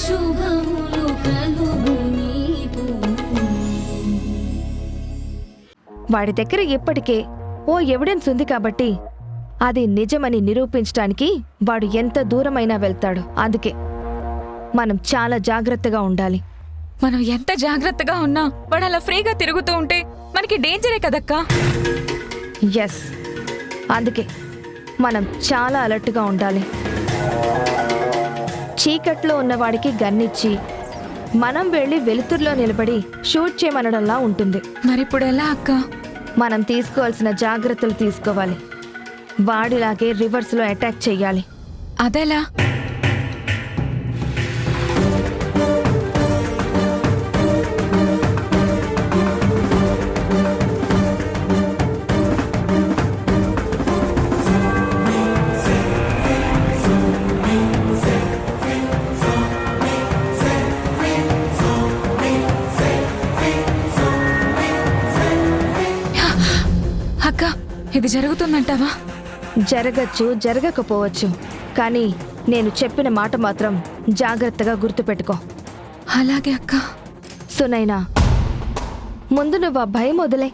శుభములు కలుగు నీకు. వాడి దగ్గర ఇప్పటికే ఓ ఎవిడెన్స్ ఉంది కాబట్టి అది నిజమని నిరూపించడానికి వాడు ఎంత దూరమైనా వెళ్తాడు. అందుకే మనం చాలా జాగ్రత్తగా ఉండాలి. మనం ఎంత జాగ్రత్తగా ఉన్నా వాడు అలా ఫ్రీగా తిరుగుతూ ఉంటే మనకి డేంజరే కదక్కా. ఎస్, అందుకే మనం చాలా అలర్ట్గా ఉండాలి. చీకట్లో ఉన్నవాడికి గన్నిచ్చి మనం వెళ్ళి వెలుతురులో నిలబడి షూట్ చేయమనడంలా ఉంటుంది. మరిప్పుడు ఎలా అక్క? మనం తీసుకోవాల్సిన జాగ్రత్తలు తీసుకోవాలి. వాడిలాగే రివర్స్లో అటాక్ చెయ్యాలి. అదెలా? అక్క, ఇది జరుగుతుందంటావా? జరగచ్చు, జరగకపోవచ్చు, కానీ నేను చెప్పిన మాట మాత్రం జాగ్రత్తగా గుర్తుపెట్టుకో. అలాగే అక్క. సునైనా, ముందు నువ్వు ఆ భయం వదిలే.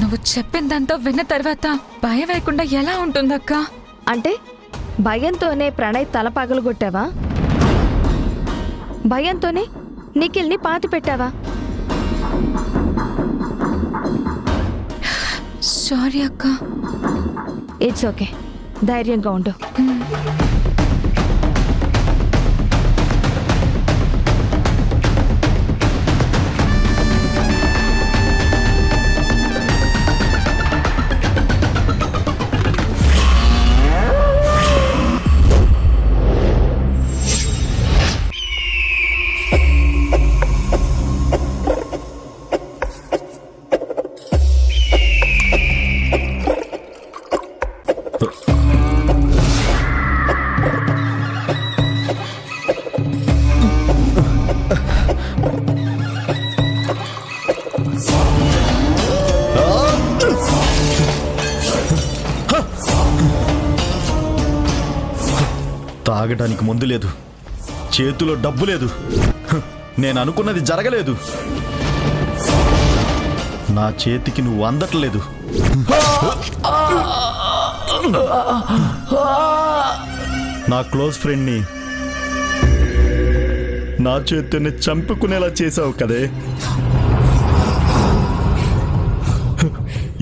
నువ్వు చెప్పిందంతా విన్న తర్వాత భయం వేయకుండా ఎలా ఉంటుందక్క? అంటే భయంతోనే ప్రణయ్ తల పగలగొట్టావా? భయంతోనే నిఖిల్ని పాతి పెట్టావా? సారీ అక్క. ఇట్స్ ఓకే, ధైర్యంగా ఉండు. తాగడానికి మందు లేదు, చేతిలో డబ్బు లేదు, నేను అనుకున్నది జరగలేదు, నా చేతికి నువ్వు అందట్లేదు. నా క్లోజ్ ఫ్రెండ్ని నా చేతిని చంపుకునేలా చేసావు కదే.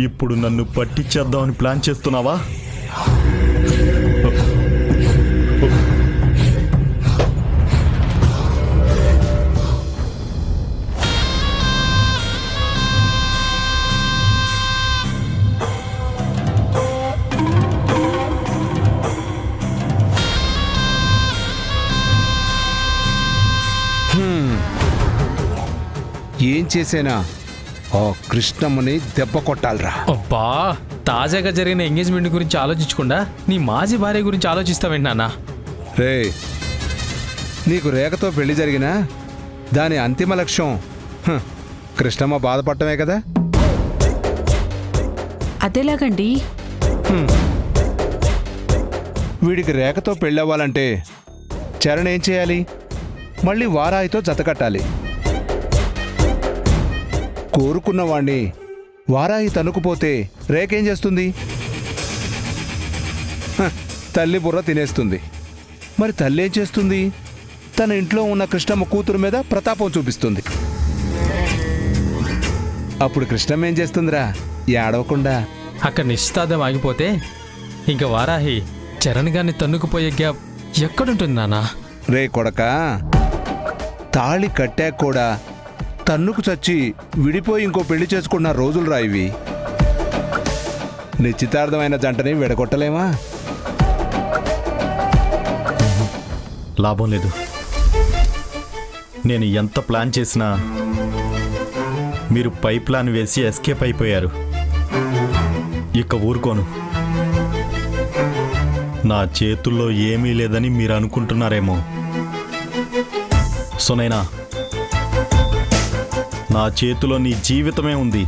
ఇప్పుడు నన్ను పట్టించేద్దామని ప్లాన్ చేస్తున్నావా? ఏం చేసేనా ఆ కృష్ణమ్మని దెబ్బ కొట్టాలరా. అబ్బా, తాజాగా జరిగిన ఎంగేజ్మెంట్ గురించి ఆలోచించకుండా నీ మాజీ భార్య గురించి ఆలోచిస్తావేంటి నాన్న? రే, నీకు రేఖతో పెళ్లి జరిగినా దాని అంతిమ లక్ష్యం కృష్ణమ్మ బాధపడటమే కదా. అదేలాగండి? వీడికి రేఖతో పెళ్ళవ్వాలంటే చరణ్ ఏం చేయాలి? మళ్ళీ వారాయితో జతకట్టాలి. కోరుకున్నవాణ్ణి వారాయి తనుకుపోతే రేఖేం చేస్తుంది? తల్లి బుర్ర తినేస్తుంది. మరి తల్లి ఏం చేస్తుంది? తన ఇంట్లో ఉన్న కృష్ణమ్మ కూతురు మీద ప్రతాపం చూపిస్తుంది. అప్పుడు కృష్ణమ్మ ఏం చేస్తుందిరా? ఏడవకుండా అక్కడ నిశ్చితార్థం ఆగిపోతే ఇంకా వారాహి చరణ్ గారిని తన్నుకుపోయే గ్యాప్ ఎక్కడుంటుంది నాన్న? రే కొడకా, తాళి కట్టాక కూడా తన్నుకు చచ్చి విడిపోయి ఇంకో పెళ్లి చేసుకున్న రోజులు రా ఇవి. నిశ్చితార్థమైన జంటని విడగొట్టలేమా? లాభం లేదు. నేను ఎంత ప్లాన్ చేసినా మీరు పై ప్లాన్ వేసి ఎస్కేప్ అయిపోయారు. ఇక ఊరుకోను. నా చేతుల్లో ఏమీ లేదని మీరు అనుకుంటున్నారేమో. సునైనా, నా చేతిలో నీ జీవితమే ఉంది.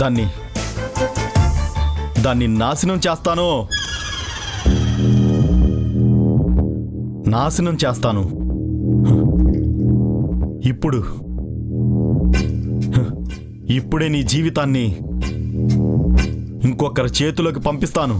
దాన్ని నాశనం చేస్తాను. నాశనం చేస్తాను. ఇప్పుడే నీ జీవితాన్ని ఇంకొకరి చేతిలోకి పంపిస్తాను.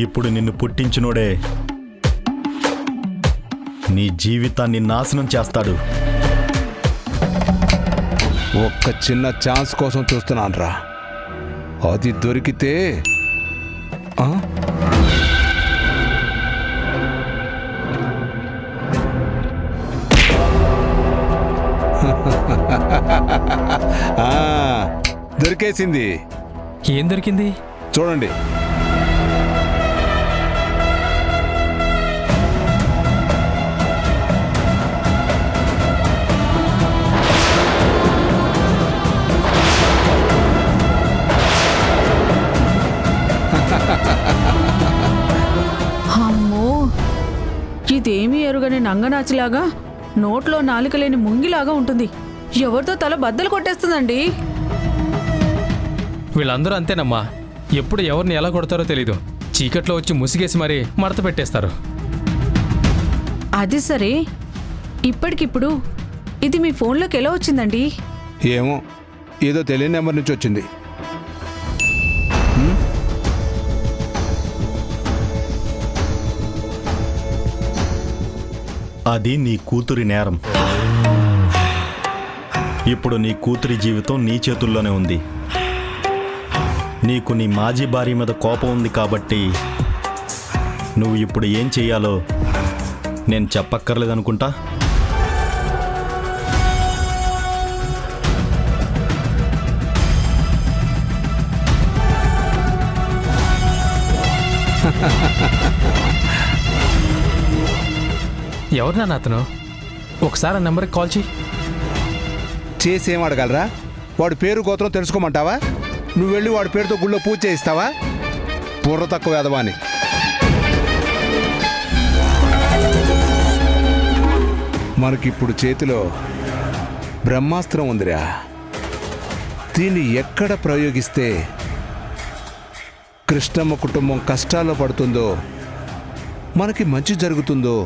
ఇప్పుడు నిన్ను పుట్టించినోడే నీ జీవితాన్ని నాశనం చేస్తాడు. ఒక్క చిన్న ఛాన్స్ కోసం చూస్తున్నాను రా. అది దొరికితే ఆ? దొరికేసింది. ఏం దొరికింది? చూడండి. అమ్మో, ఇదేమీ ఎరుగని నంగనాచిలాగా నోట్లో నాలుక లేని ముంగిలాగా ఉంటుంది. ఎవరితో తల బద్దలు కొట్టేస్తుందండి. వీళ్ళందరూ అంతేనమ్మా. ఎప్పుడు ఎవరిని ఎలా కొడతారో తెలీదు. చీకట్లో వచ్చి ముసిగేసి మరీ మడత పెట్టేస్తారు. అది సరే, ఇప్పటికిప్పుడు ఇది మీ ఫోన్లోకి ఎలా వచ్చిందండి? ఏమో, ఏదో తెలియని నెంబర్ నుంచి వచ్చింది. అది నీ కూతురి నేరం. ఇప్పుడు నీ కూతురి జీవితం నీ చేతుల్లోనే ఉంది. నీకు నీ మాజీ భార్య మీద కోపం ఉంది కాబట్టి నువ్వు ఇప్పుడు ఏం చెయ్యాలో నేను చెప్పక్కర్లేదనుకుంటా. ఎవరు నాన్న అతను? ఒకసారి ఆ నెంబర్కి కాల్ చేయి. చేసేం అడగలరా? వాడి పేరు గోత్రం తెలుసుకోమంటావా? నువ్వు వెళ్ళి వాడి పేరుతో గుళ్ళో పూజ చేయిస్తావా? బుర్ర తక్కువ ఎదవాని. మనకిప్పుడు చేతిలో బ్రహ్మాస్త్రం ఉందిరా. దీన్ని ఎక్కడ ప్రయోగిస్తే కృష్ణమ్మ కుటుంబం కష్టాల్లో పడుతుందో, మనకి మంచి జరుగుతుందో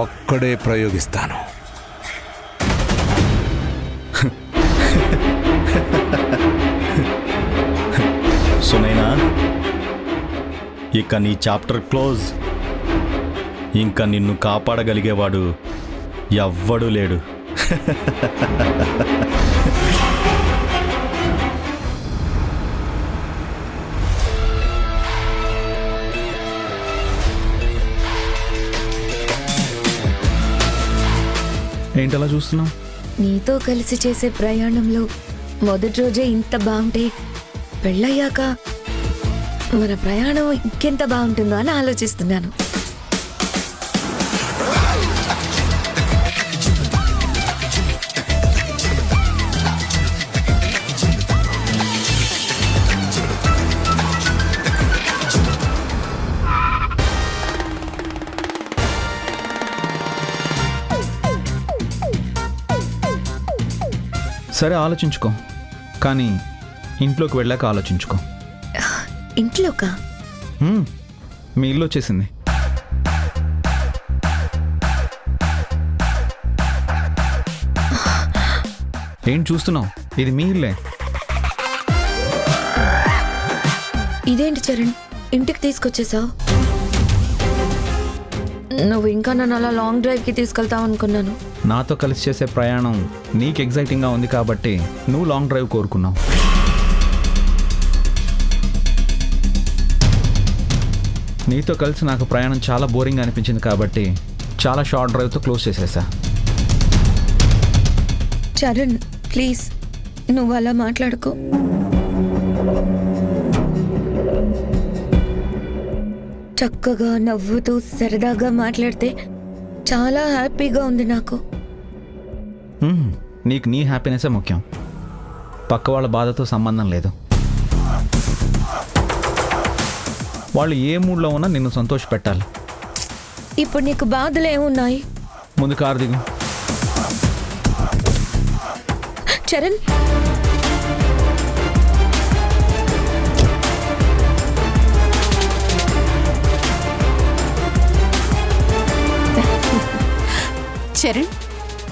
అక్కడే ప్రయోగిస్తాను. సునైనా, ఇక నీ చాప్టర్ క్లోజ్. ఇంకా నిన్ను కాపాడగలిగేవాడు ఎవ్వడూ లేడు. ఏంటలా చూస్తున్నావు? నీతో కలిసి చేసే ప్రయాణంలో మొదటి రోజే ఇంత బాగుంటే పెళ్ళయ్యాక మన ప్రయాణం ఇంకెంత బాగుంటుందో అని ఆలోచిస్తున్నాను. సరే, ఆలోచించుకో. కానీ ఇంట్లోకి వెళ్ళాక ఆలోచించుకో. ఇంట్లోకా? మీ ఇల్లు వచ్చేసింది. ఏం చూస్తున్నావు? ఇది మీ ఇల్లే. ఇదేంటి చరణ్, ఇంటికి తీసుకొచ్చేసావు? నువ్వు ఇంకా నన్ను అలా లాంగ్ డ్రైవ్కి తీసుకెళ్తావు అనుకున్నాను. నాతో కలిసి చేసే ప్రయాణం నీకు ఎగ్జైటింగ్గా ఉంది కాబట్టి నువ్వు లాంగ్ డ్రైవ్ కోరుకున్నావు. నీతో కలిసి నాకు ప్రయాణం చాలా బోరింగ్ అనిపించింది కాబట్టి చాలా షార్ట్ డ్రైవ్తో క్లోజ్ చేసేసా. చరణ్ ప్లీజ్, నువ్వు అలా మాట్లాడుకో. చక్కగా నవ్వుతూ సరదాగా మాట్లాడితే చాలా హ్యాపీగా ఉంది నాకు. నీకు నీ హ్యాపీనెస్సే ముఖ్యం. పక్క వాళ్ళ బాధతో సంబంధం లేదు. వాళ్ళు ఏ మూడ్లో ఉన్నా నిన్ను సంతోషపెట్టాలి. ఇప్పుడు నీకు బాధలు ఏమున్నాయి? ముందు కారు దిగు. చరణ్, చరణ్,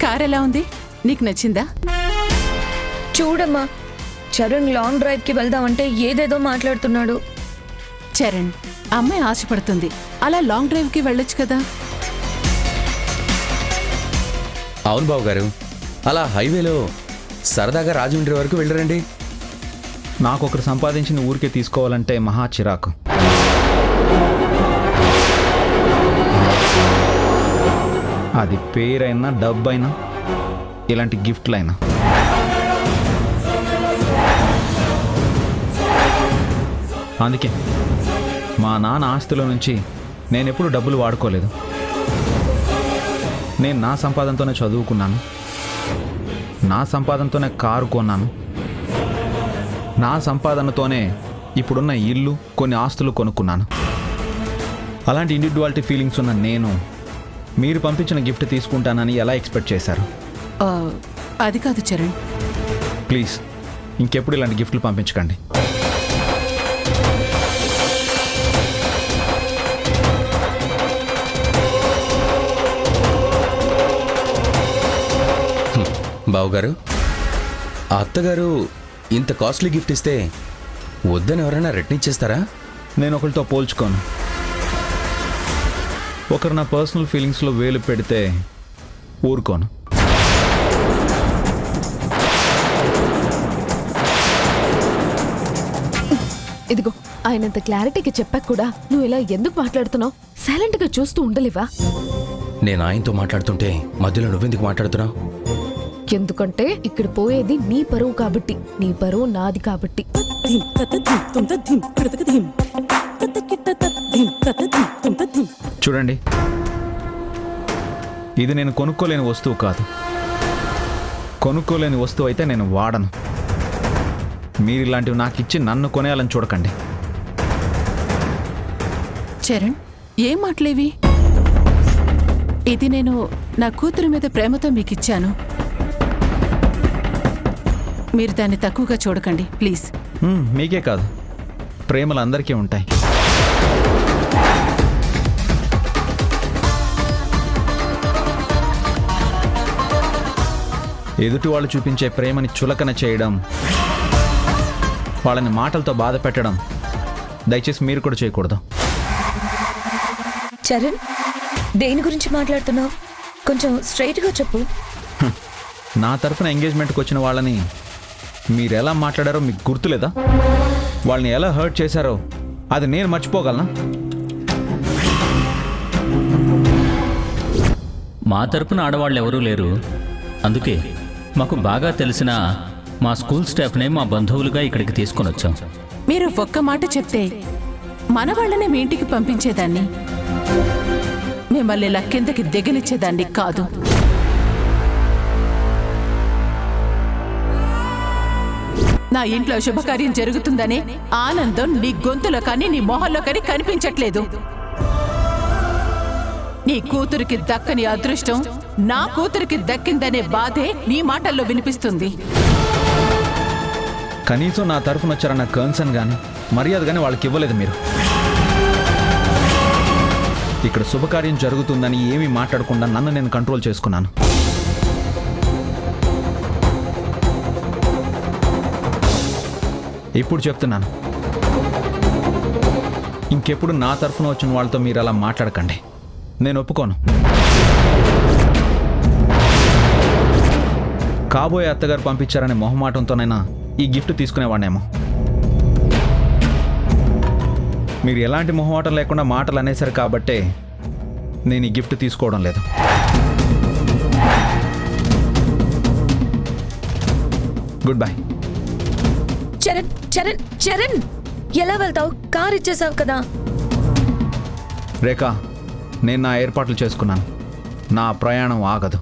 కార్ ఎలా ఉంది? నీకు నచ్చిందా? చూడమ్మా, చరణ్ లాంగ్ డ్రైవ్కి వెళ్దామంటే ఏదేదో మాట్లాడుతున్నాడు. చరణ్, అమ్మాయి ఆశపడుతుంది, అలా లాంగ్ డ్రైవ్కి వెళ్ళొచ్చు కదా. అవును బాబు గారు, అలా హైవేలో సరదాగా రాజమండ్రి వరకు వెళ్ళరండి. నాకు ఒకరు సంపాదించిన ఊరికే తీసుకోవాలంటే మహా చిరాకు. అది పేరైనా డబ్బైనా ఇలాంటి గిఫ్ట్లైనా. అందుకే మా నాన్న ఆస్తిలో నుంచి నేనెప్పుడు డబ్బులు వాడుకోలేదు. నేను నా సంపాదనతోనే చదువుకున్నాను, నా సంపాదనతోనే కారు కొన్నాను, నా సంపాదనతోనే ఇప్పుడున్న ఇల్లు, కొన్ని ఆస్తులు కొనుక్కున్నాను. అలాంటి ఇండివిడ్యువాలిటీ ఫీలింగ్స్ ఉన్న నేను మీరు పంపించిన గిఫ్ట్ తీసుకుంటానని ఎలా ఎక్స్పెక్ట్ చేశారు? అది కాదు చరణ్. ప్లీజ్ ఇంకెప్పుడు ఇలాంటి గిఫ్ట్లు పంపించకండి. బావుగారు, ఆ అత్తగారు ఇంత కాస్ట్లీ గిఫ్ట్ ఇస్తే వద్దని ఎవరైనా రిటర్న్ ఇచ్చేస్తారా? నేను ఒకరితో పోల్చుకోను. ఒకరు నా పర్సనల్ ఫీలింగ్స్లో వేలు పెడితే ఊరుకోను. ఇదిగో, ఆయనంత క్లారిటీకి చెప్పాక కూడా నువ్వు ఇలా ఎందుకు మాట్లాడుతున్నావు? సైలెంట్గా చూస్తూ ఉండలేవా? నేను ఆయనతో మాట్లాడుతుంటే మధ్యలో నువ్వెందుకు మాట్లాడుతున్నావు? ఎందుకంటే ఇక్కడ పోయేది నీ పరువు కాబట్టి, నీ పరువు నాది కాబట్టి. చూడండి, ఇది నేను కొనుక్కోలేని వస్తువు కాదు. కొనుక్కోలేని వస్తువు అయితే నేను వాడను. మీరు ఇలాంటివి నాకు ఇచ్చి నన్ను కొనేయాలని చూడకండి. చరణ్, ఏం మాటలేవి? ఇది నేను నా కూతురు మీద ప్రేమతో మీకు ఇచ్చాను. మీరు దాన్ని తక్కువగా చూడకండి ప్లీజ్. మీకే కాదు, ప్రేమలు అందరికీ ఉంటాయి. ఎదుటి వాళ్ళు చూపించే ప్రేమని చులకన చేయడం, వాళ్ళని మాటలతో బాధ పెట్టడం దయచేసి మీరు కూడా చేయకూడదు. చరణ్, దేని గురించి మాట్లాడుతున్నావు? కొంచెం స్ట్రైట్గా చెప్పు. నా తరఫున ఎంగేజ్మెంట్కి వచ్చిన వాళ్ళని మీరు ఎలా మాట్లాడారో మీకు గుర్తులేదా? వాళ్ళని ఎలా హర్ట్ చేశారో అది నేను మర్చిపోగలనా? మా తరపున ఆడవాళ్ళు ఎవరూ లేరు. అందుకే మాకు బాగా తెలిసిన మా స్కూల్ స్టాఫ్నే మా బంధువులుగా ఇక్కడికి తీసుకొని వచ్చాం. మీరు ఒక్క మాట చెప్తే మన వాళ్ళనే మీ ఇంటికి పంపించేదాన్ని, మిమ్మల్ని ఇలా కిందకి దిగనిచ్చేదాన్ని కాదు. నా ఇంట్లో శుభకార్యం జరుగుతుందనే ఆనందం నీ గొంతులో కానీ నీ మొహంలో కానీ కనిపించట్లేదు. నీ కూతురికి దక్కని అదృష్టం నా కూతురికి దక్కిందనే బాధే నీ మాటల్లో వినిపిస్తుంది. కనీసం నా తరఫున వచ్చారన్న కన్సర్న్ కానీ మర్యాద కానీ వాళ్ళకి ఇవ్వలేదు మీరు. ఇక్కడ శుభకార్యం జరుగుతుందని ఏమీ మాట్లాడకుండా నన్ను నేను కంట్రోల్ చేసుకున్నాను. ఇప్పుడు చెప్తున్నాను, ఇంకెప్పుడు నా తరఫున వచ్చిన వాళ్ళతో మీరు అలా మాట్లాడకండి. నేను ఒప్పుకోను. కాబోయే అత్తగారు పంపించారనే మొహమాటంతోనైనా ఈ గిఫ్ట్ తీసుకునేవాడినేమో. మీరు ఎలాంటి మొహమాటం లేకుండా మాటలు అనేసారు కాబట్టే నేను ఈ గిఫ్ట్ తీసుకోవడం లేదు. Good bye. చరణ్, చరణ్, చరణ్, ఎలా వెళ్తావు? కార్ ఇచ్చేసావు కదా. రేఖ, నేను నా ఏర్పాట్లు చేసుకున్నాను. నా ప్రయాణం ఆగదు.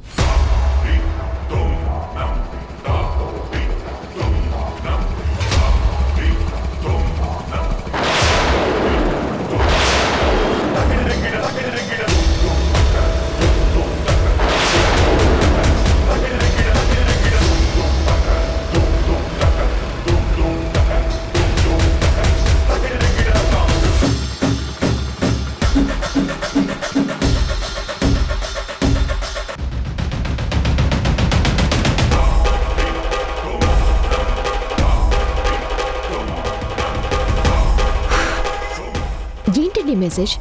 మెసేజ్.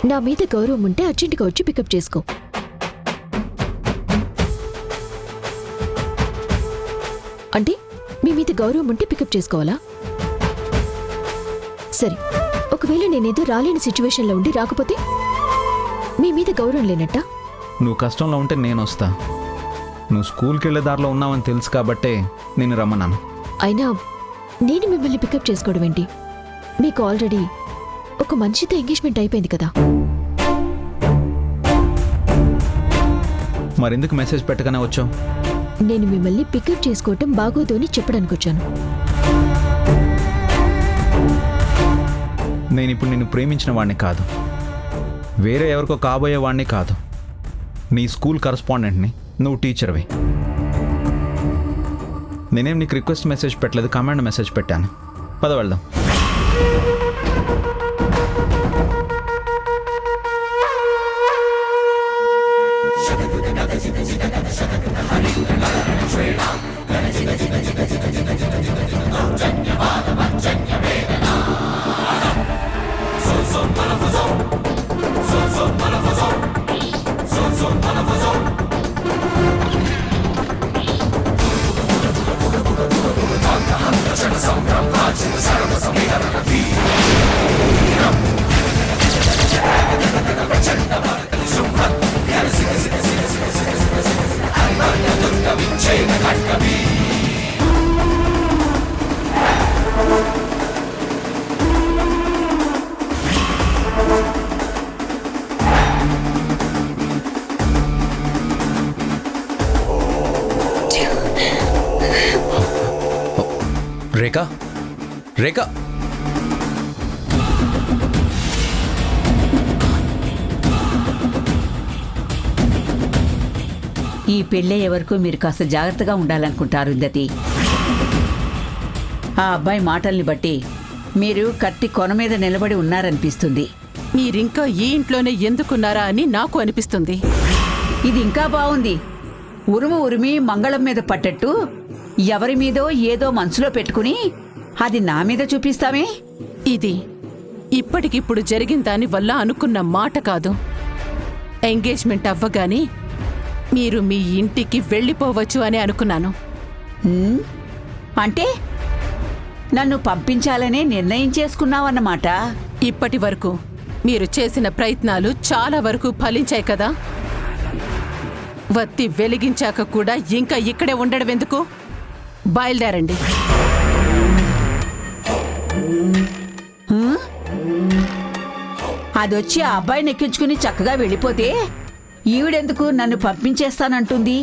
నా మీద గౌరవం ఉంటే అర్జెంటుగా వచ్చి పికప్ చేసుకో. అంటే మీ మీద గౌరవం ఉంటే పికప్ చేసుకోవాలా? సరే, ఒకవేళ నేనేదో రాలేని సిచ్యువేషన్లో ఉండి రాకపోతే మీ మీద గౌరవం లేనట్ట? నువ్వు కష్టంలో ఉంటే నేను వస్తా. నువ్వు స్కూల్కి వెళ్ళే దారిలో ఉన్నావని తెలుసు కాబట్టే నేను రమ్మన్నాను. అయినా నేను మిమ్మల్ని పికప్ చేసుకోవడం ఏంటి? మీకు ఆల్రెడీ ఒక మనిషితో ఎంగేజ్మెంట్ అయిపోయింది కదా. మరెందుకు మెసేజ్ పెట్టగానే వచ్చావు? నేను మిమ్మల్ని పికప్ చేసుకోవటం బాగోదు అని చెప్పడానికి వచ్చాను. నేను ఇప్పుడు నిన్ను ప్రేమించిన వాడిని కాదు, వేరే ఎవరికో కాబోయే వాడిని కాదు. నీ స్కూల్ కరస్పాండెంట్ని, నువ్వు టీచర్వి. నేనేం నీకు రిక్వెస్ట్ మెసేజ్ పెట్టలేదు, కమాండ్ మెసేజ్ పెట్టాను. పద వెళ్దాం. రేఖా, రేఖా, ఈ పెళ్ళయ్యే వరకు మీరు కాస్త జాగ్రత్తగా ఉండాలనుకుంటారు ఇందతి. ఆ అబ్బాయి మాటల్ని బట్టి మీరు కత్తి కొన మీద నిలబడి ఉన్నారనిపిస్తుంది. మీరింకా ఈ ఇంట్లోనే ఎందుకున్నారా అని నాకు అనిపిస్తుంది. ఇది ఇంకా బాగుంది. ఉరిమి మంగళం మీద పట్టట్టు ఎవరి మీదో ఏదో మనసులో పెట్టుకుని అది నా మీద చూపిస్తామే. ఇది ఇప్పటికిప్పుడు జరిగిన దాని వల్ల అనుకున్న మాట కాదు. ఎంగేజ్మెంట్ అవ్వగానే మీరు మీ ఇంటికి వెళ్ళిపోవచ్చు అని అనుకున్నాను. అంటే నన్ను పంపించాలనే నిర్ణయం చేసుకున్నావన్నమాట. ఇప్పటి వరకు మీరు చేసిన ప్రయత్నాలు చాలా వరకు ఫలించాయి కదా. వత్తి వెలిగించాక కూడా ఇంకా ఇక్కడే ఉండడం ఎందుకు? బయలుదేరండి. అదొచ్చి ఆ అబ్బాయిని ఎక్కించుకుని చక్కగా వెళ్ళిపోతే ఈవిడెందుకు నన్ను పంపించేస్తానంటుంది?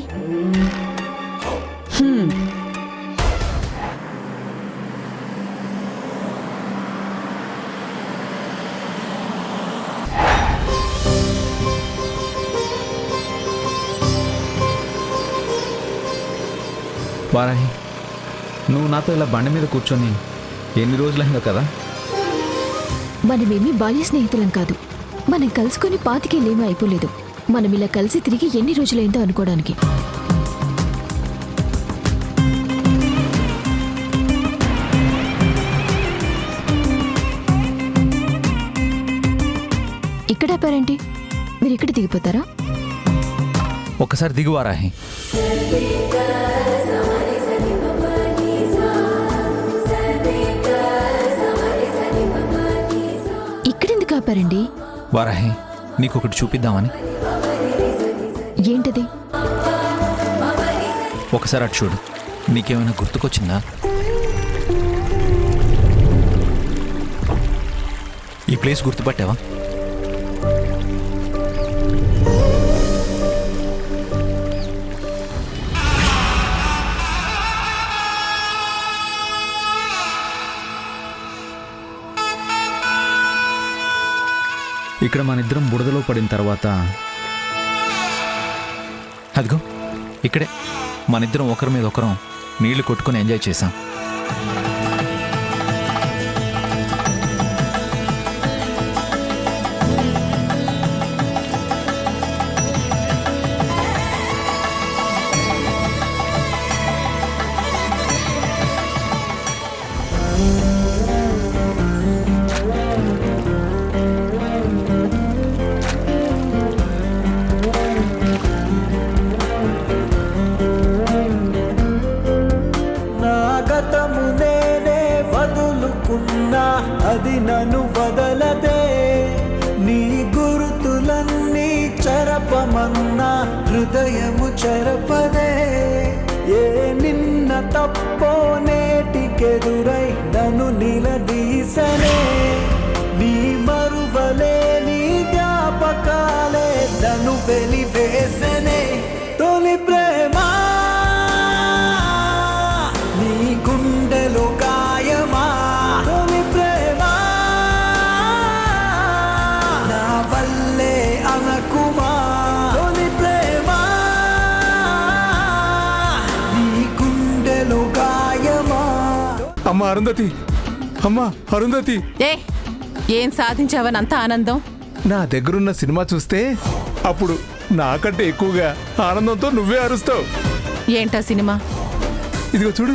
వారాహి, నువ్వు నాతో ఇలా బండి మీద కూర్చొని ఎన్ని రోజులైందో కదా. మనమేమీ బాల్య స్నేహితులం కాదు. మనం కలుసుకొని పాతికేళ్ళేమీ అయిపోలేదు. మనం ఇలా కలిసి తిరిగి ఎన్ని రోజులైందో అనుకోవడానికి. ఇక్కడ ఆపారేంటి? మీరు ఇక్కడ దిగిపోతారా? ఒకసారి దిగు వారాహి. ఇక్కడెందుకు ఆపారండి? వారాహి, నీకొకటి చూపిద్దామని. ఏంటది? ఒకసారి అటు చూడు. నీకేమైనా గుర్తుకొచ్చిందా? ఈ ప్లేస్ గుర్తుపట్టావా? ఇక్కడ మనిద్దరం బురదలో పడిన తర్వాత అదిగో ఇక్కడే మనిద్దరం ఒకరి మీద ఒకరం నీళ్లు కొట్టుకొని ఎంజాయ్ చేశాం. హృదయము చెరపదే ఏ నిన్న తప్పో నేటికెదురై నన్ను నిలదీసనే నీ మరువలే నీ జ్ఞాపకాలే నన్ను వెలివేసనే తొలి ప్రేమ నీ గుండెలో గాయమా తొలి ప్రేమ నా వల్లే అనకుమా తొలి ప్రేమ నీ గుండెలో గాయమా. అమ్మ అరుంధతి, అమ్మ అరుంధతి, ఏ ఏం సాధించావని అంత ఆనందం? నా దగ్గరున్న సినిమా చూస్తే అప్పుడు నాకంటే ఎక్కువగా ఆనందంతో నువ్వే అరుస్తావు. ఏంటా సినిమా? ఇదిగో చూడు.